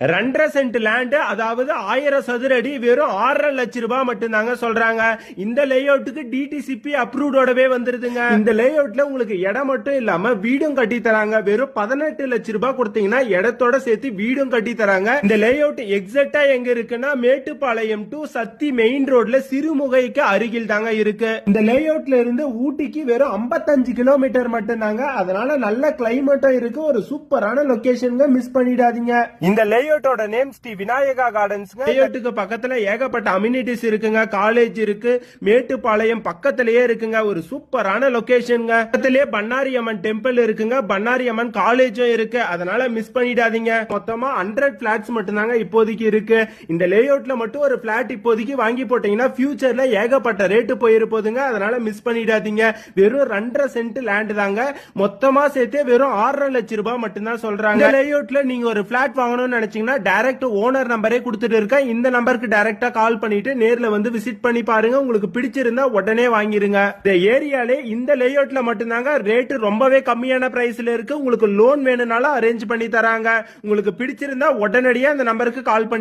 2.5 cent land, அதாவது 1000 சதுர அடி, வெறும் 6.5 லட்சம் ரூபாய் மட்டும் தாங்க சொல்றாங்க. இந்த லேஅவுட்டுக்கு டிடிசிபி அப்ரூவ்டோடவே வந்துருதுங்க. இந்த லேஅவுட்ல உங்களுக்கு இடம் மட்டும் இல்லாம வீடும் கட்டி தராங்க. வெறும் 18 லட்சம் ரூபாய் கொடுத்தீங்கன்னா இடத்தோட சேர்த்து வீடும் கட்டி தராங்க. இந்த லேஅவுட் எக்ஸாக்டா எங்க இருக்குன்னா மேட்டுப்பாளையம் டு சத்தி மெயின் ரோட்ல சிறுமுகைக்கு அருகில் தாங்க இருக்கு. இந்த லேஅவுட்ல இருந்து ஊட்டிக்கு வெறும் 55 கிலோமீட்டர் மட்டும் தாங்க. அதனால நல்ல கிளைமேட்டும் இருக்கு. ஒரு சூப்பரான லொகேஷன், மிஸ் பண்ணிடாதீங்க. இந்த லேஅவுட்டோட நேம் ஸ்ரீ விநாயகா கார்டன்ஸ்ங்க. லேஅவுட்டுக்கு பக்கத்துல ஏகப்பட்ட அம்யூனிட்டிஸ் இருக்குங்க. காலேஜ் இருக்கு, மேட்டுப்பாளையம் பக்கத்திலேயே இருக்குங்க. ஒரு சூப்பரான லொகேஷன்ங்க. பக்கத்திலேயே பண்ணாரி அம்மன் டெம்பிள் இருக்குங்க. பண்ணாரி அம்மன் காலேஜும் இருக்கு. அதனால மிஸ் பண்ணிடாதீங்க. மொத்தமா 100 பிளாட்ஸ் மட்டும் தாங்க இப்போதைக்கு இருக்கு. இந்த லேஅவுட்ல மட்டும் ஒரு பிளாட் இப்போதைக்கு வாங்கி போட்டீங்கன்னா ஃபியூச்சர்ல ஏகப்பட்ட ரேட்டு போயிரு போதுங்க. அதனால மிஸ் பண்ணிடாதீங்க. வெறும் 2.5 சென்ட் லேண்ட் தாங்க. மொத்தமா சேர்த்தே வெறும் 6.5 லட்சம் ரூபாய் மட்டும் தான் சொல்றாங்க. லேஅவுட்ல நீங்க ஒரு பிளாட் வாங்கணும்னு நினைச்சீங்கன்னா டைரக்ட் ஓனர் நம்பரே கொடுத்துட்டு இருக்கேன். இந்த நம்பருக்கு டைரக்டா கால் பண்ணிட்டு நேர்ல வந்து விசிட் பண்ணி பாருங்க. உங்களுக்கு பிடிச்சிருந்தா உடனே வாங்கிருங்க. இந்த ஏரியாலே இந்த லேஅவுட்ல மட்டும்தாங்க ரேட் ரொம்பவே கம்மியான பிரைஸ்ல இருக்கு. உங்களுக்கு லோன் வேணும்னாலும் அரேஞ்ச் பண்ணி தராங்க. உங்களுக்கு பிடிச்சிருந்தா உடனடியா இந்த நம்பருக்கு கால் பண்ணி